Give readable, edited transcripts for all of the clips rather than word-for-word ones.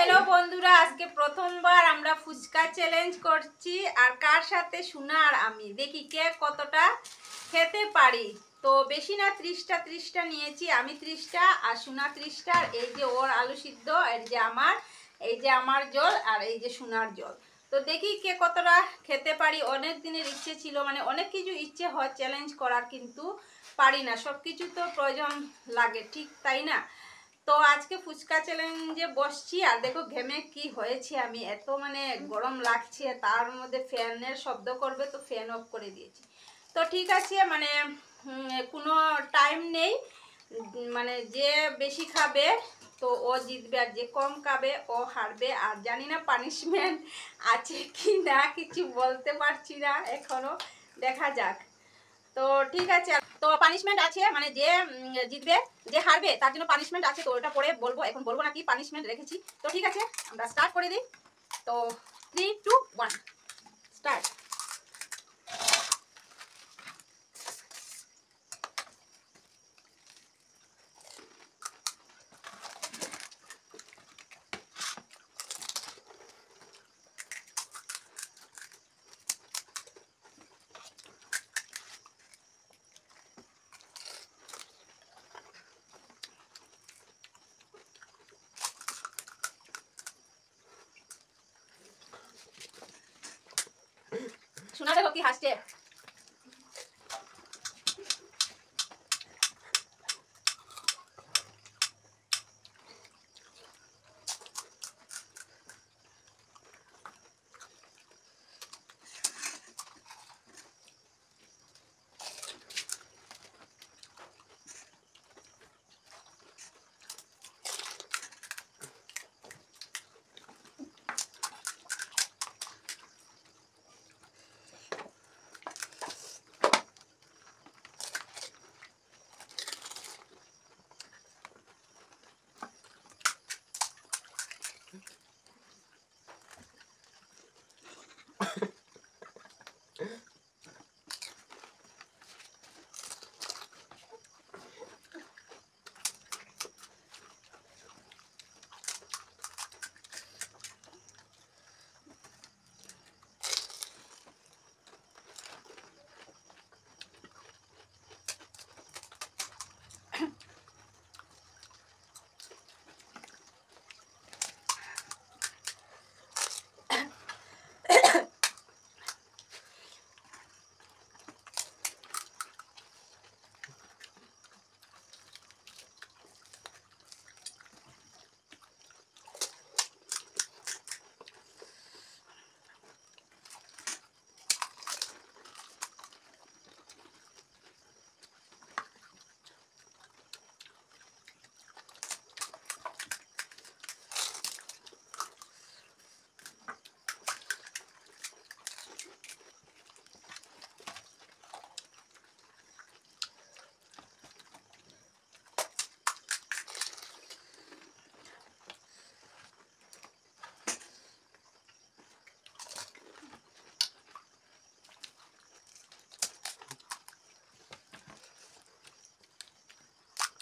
Hello বন্ধুরা, আজকে প্রথমবার আমরা ফুচকা চ্যালেঞ্জ করছি। আর কার সাথে? সোনা আর আমি। দেখি কে কতটা খেতে পারি। তো বেশি না, 30টা নিয়েছি। আমি 30টা আর সোনা 30টা। আর এই যে ওর আলু সিদ্ধ, এই যে আমার জল, আর এই যে সোনার জল। তো দেখি কে কতটা খেতে পারি। অনেক দিনের ইচ্ছে ছিল, মানে অনেক কিছু ইচ্ছে হয় চ্যালেঞ্জ করার, কিন্তু পারি না। সব কিছু তো প্রয়োজন লাগে, ঠিক তাই না? তো আজকে ফুচকা চ্যালেঞ্জে বসছি। আর দেখো ঘেমে কি হয়েছে, আমি এত মানে গরম লাগছে, তার মধ্যে ফ্যানের শব্দ করবে, তো ফ্যান অফ করে দিয়েছি। তো ঠিক আছে, মানে কোনো টাইম নেই। মানে যে বেশি খাবে তো ও জিতবে, আর যে কম খাবে ও হারবে। আর জানি না পানিশমেন্ট আছে কি না, কিছু বলতে পারছি না এখনো, দেখা যাক। তো ঠিক আছে, তো পানিশমেন্ট আছে, মানে যে জিতবে, যে হারবে তার জন্য পানিশমেন্ট আছে। তো ওটা পরে বলবো, এখন বলবো না কি পানিশমেন্ট রেখেছি। তো ঠিক আছে, আমরা স্টার্ট করে দিই। তো 3, 2, 1 স্টার্ট। শোনা দেখো কি হাসছে।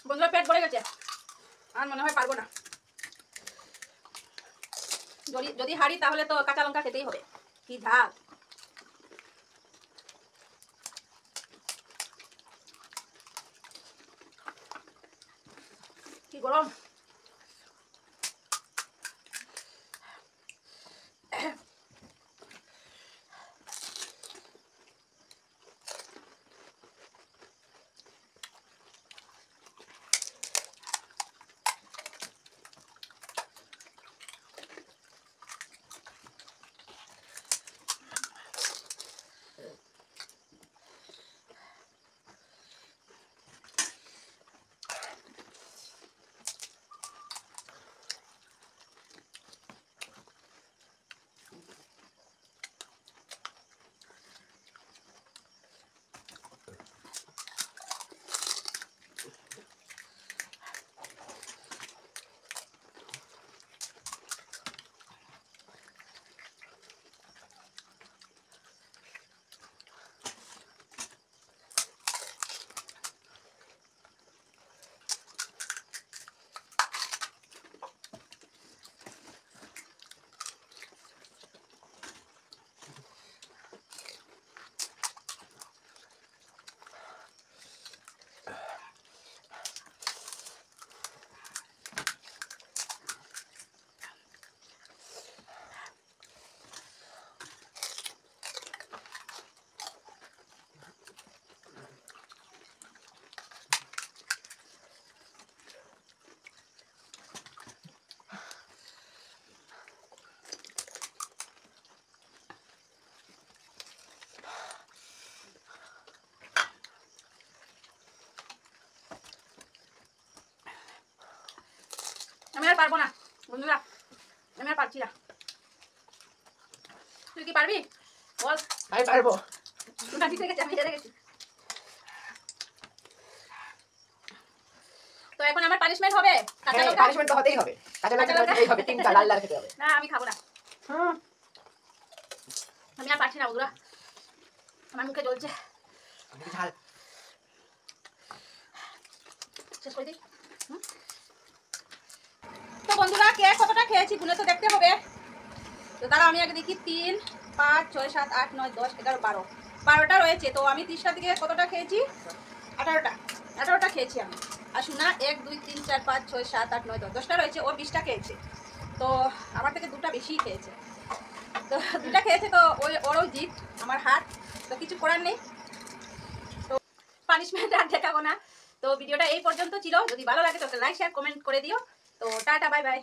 বন্ধুরা পেট ভরে গেছে, আর মনে হয় পারবো না। যদি হারি তাহলে তো কাঁচা লঙ্কা খেতেই হবে। কি ঝাল! কি গরম! পারবো না বন্ধুরা, আমি আর পারছি না। তুই কি পারবি বল? আমি পারবো। সোনা জিতে গেছে, আমি হেরে গেছি। তো এখন আমার পানিশমেন্ট হবে কাঁচা হ্যাঁ, লঙ্কা। পানিশমেন্ট তো হতেই হবে, কাঁচা লঙ্কা খেতেই হবে, তিনটা লাল লাল খেতে হবে। না আমি খাবো না, আমি আর পারছি না বন্ধুরা, আমার মুখে জ্বলছে। ঝাল শেষ করে দিই। তো বন্ধুরা কে কতটা খেয়েছি গুনে তো দেখতে হবে। তো দাঁড়াও আমি আগে দেখি, 3, 5, 6, 7, 8, 9, 10, 11, 12টা রয়েছে। তো আমি 30টা থেকে কতটা খেয়েছি? 18টা খেয়েছি আমি। আর শোনা 1, 2, 3, 4, 5, 6, 7, 8, 9, 10, 10টা রয়েছে, ও 20টা খেয়েছে। তো আমার থেকে 2টা বেশি খেয়েছে। তো 2টা খেয়েছে, তো ওরও জিত, আমার হার। তো কিছু করার নেই, তো পানিশমেন্ট আর দেখাবো না। তো ভিডিওটা এই পর্যন্ত ছিল, যদি ভালো লাগে তো লাইক শেয়ার কমেন্ট করে দিও। তো টাটা বাই বাই।